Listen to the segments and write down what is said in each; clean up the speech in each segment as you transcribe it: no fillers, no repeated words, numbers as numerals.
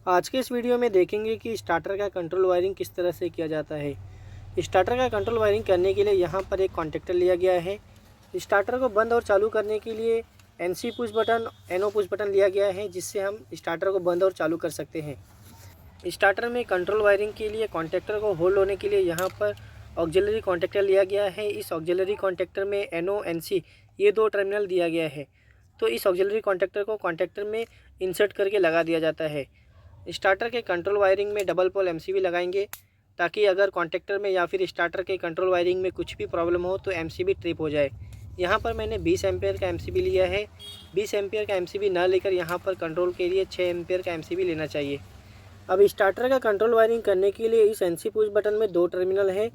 आज के इस वीडियो में देखेंगे कि स्टार्टर का कंट्रोल वायरिंग किस तरह से किया जाता है। स्टार्टर का कंट्रोल वायरिंग करने के लिए यहाँ पर एक कॉन्टेक्टर लिया गया है। स्टार्टर को बंद और चालू करने के लिए NC push button, NO push button लिया गया है, जिससे हम स्टार्टर को बंद और चालू कर सकते हैं। स्टार्टर में कंट्रोल वायरिंग के लिए कॉन्टेक्टर को होल्ड होने के लिए यहाँ पर ऑक्सिलरी कॉन्टेक्टर लिया गया है। इस ऑक्सिलरी कॉन्टेक्टर में NO NC ये दो टर्मिनल दिया गया है। तो इस ऑक्सिलरी कॉन्टेक्टर को कॉन्टेक्टर में इंसर्ट करके लगा दिया जाता है। स्टार्टर के कंट्रोल वायरिंग में डबल पोल MCB लगाएंगे, ताकि अगर कॉन्टेक्टर में या फिर स्टार्टर के कंट्रोल वायरिंग में कुछ भी प्रॉब्लम हो तो MCB ट्रिप हो जाए। यहाँ पर मैंने 20 एम्पेयर का MCB लिया है। 20 एम्पेयर का MCB ना लेकर यहाँ पर कंट्रोल के लिए 6 एम्पेयर का MCB लेना चाहिए। अब स्टार्टर का कंट्रोल वायरिंग करने के लिए इस NC पुश बटन में दो टर्मिनल है।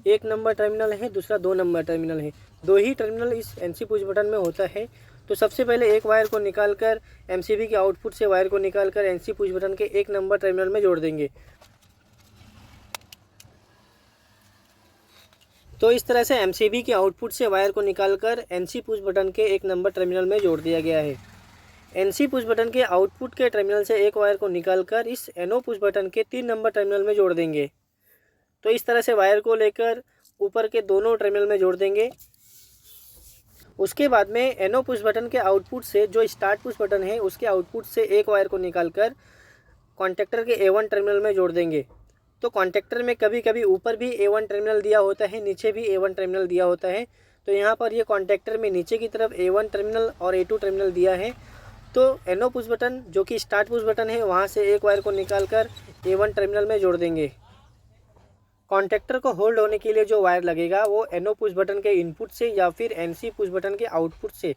एक नंबर टर्मिनल है, दूसरा 2 नंबर टर्मिनल है। दो ही टर्मिनल इस NC पुश बटन में होता है। तो सबसे पहले एक वायर को निकालकर MCB के आउटपुट से वायर को निकालकर NC पुश बटन के एक नंबर टर्मिनल में जोड़ देंगे। तो इस तरह से MCB के आउटपुट से वायर को निकालकर NC पुश बटन के एक नंबर टर्मिनल में जोड़ दिया गया है। NC पुश बटन के आउटपुट के टर्मिनल से एक वायर को निकालकर इस NO पुश बटन के 3 नंबर टर्मिनल में जोड़ देंगे। तो इस तरह से वायर को लेकर ऊपर के दोनों टर्मिनल में जोड़ देंगे। उसके बाद में NO पुश बटन के आउटपुट से जो स्टार्ट पुश बटन है उसके आउटपुट से एक वायर को निकालकर कॉन्टेक्टर के A1 टर्मिनल में जोड़ देंगे। तो कॉन्टेक्टर में कभी कभी ऊपर भी A1 टर्मिनल दिया होता है, नीचे भी A1 टर्मिनल दिया होता है। तो यहाँ पर ये कॉन्टेक्टर में नीचे की तरफ A1 टर्मिनल और A2 टर्मिनल दिया है। तो NO पुश बटन जो कि स्टार्ट पुश बटन है, वहाँ से एक वायर को निकालकर A1 टर्मिनल में जोड़ देंगे। कॉन्टेक्टर को होल्ड होने के लिए जो वायर लगेगा वो NO पुश बटन के इनपुट से या फिर NC पुश बटन के आउटपुट से,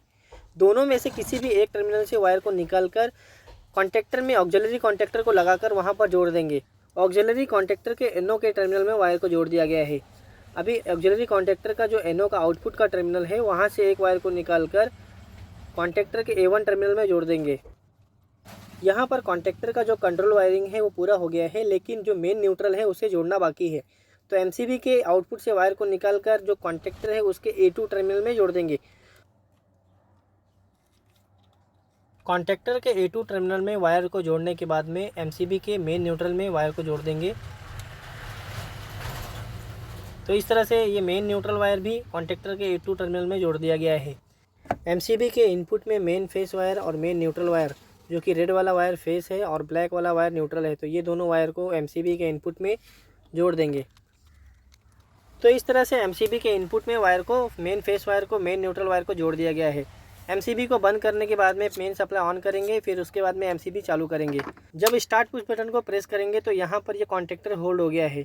दोनों में से किसी भी एक टर्मिनल से वायर को निकालकर कॉन्टेक्टर में ऑक्सिलरी कॉन्टेक्टर को लगाकर वहां पर जोड़ देंगे। ऑक्सिलरी कॉन्टेक्टर के NO के टर्मिनल में वायर को जोड़ दिया गया है। अभी ऑक्सिलरी कॉन्टेक्टर का जो NO का आउटपुट का टर्मिनल है, वहाँ से एक वायर को निकालकर कॉन्टेक्टर के A1 टर्मिनल में जोड़ देंगे। यहाँ पर कॉन्टेक्टर का जो कंट्रोल वायरिंग है वो पूरा हो गया है, लेकिन जो मेन न्यूट्रल है उसे जोड़ना बाकी है। तो MCB के आउटपुट से वायर को निकालकर जो कॉन्टेक्टर है उसके A2 टर्मिनल में जोड़ देंगे। कॉन्टेक्टर के A2 टर्मिनल में वायर को जोड़ने के बाद में MCB के मेन न्यूट्रल में वायर को जोड़ देंगे। तो इस तरह से ये मेन न्यूट्रल वायर भी कॉन्टेक्टर के A2 टर्मिनल में जोड़ दिया गया है। MCB के इनपुट में मेन फेस वायर और मेन न्यूट्रल वायर, जो कि रेड वाला वायर फेस है और ब्लैक वाला वायर न्यूट्रल है, तो ये दोनों वायर को MCB के इनपुट में जोड़ देंगे। तो इस तरह से MCB के इनपुट में वायर को, मेन फेस वायर को मेन न्यूट्रल वायर को जोड़ दिया गया है। MCB को बंद करने के बाद में मेन सप्लाई ऑन करेंगे, फिर उसके बाद में MCB चालू करेंगे। जब स्टार्ट पुश बटन को प्रेस करेंगे तो यहाँ पर ये कॉन्टेक्टर होल्ड हो गया है।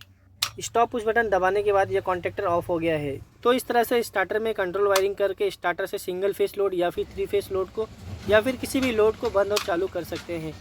स्टॉप पुश बटन दबाने के बाद ये कॉन्टेक्टर ऑफ हो गया है। तो इस तरह से स्टार्टर में कंट्रोल वायरिंग करके स्टार्टर से सिंगल फेस लोड या फिर 3 फेस लोड को या फिर किसी भी लोड को बंद और चालू कर सकते हैं।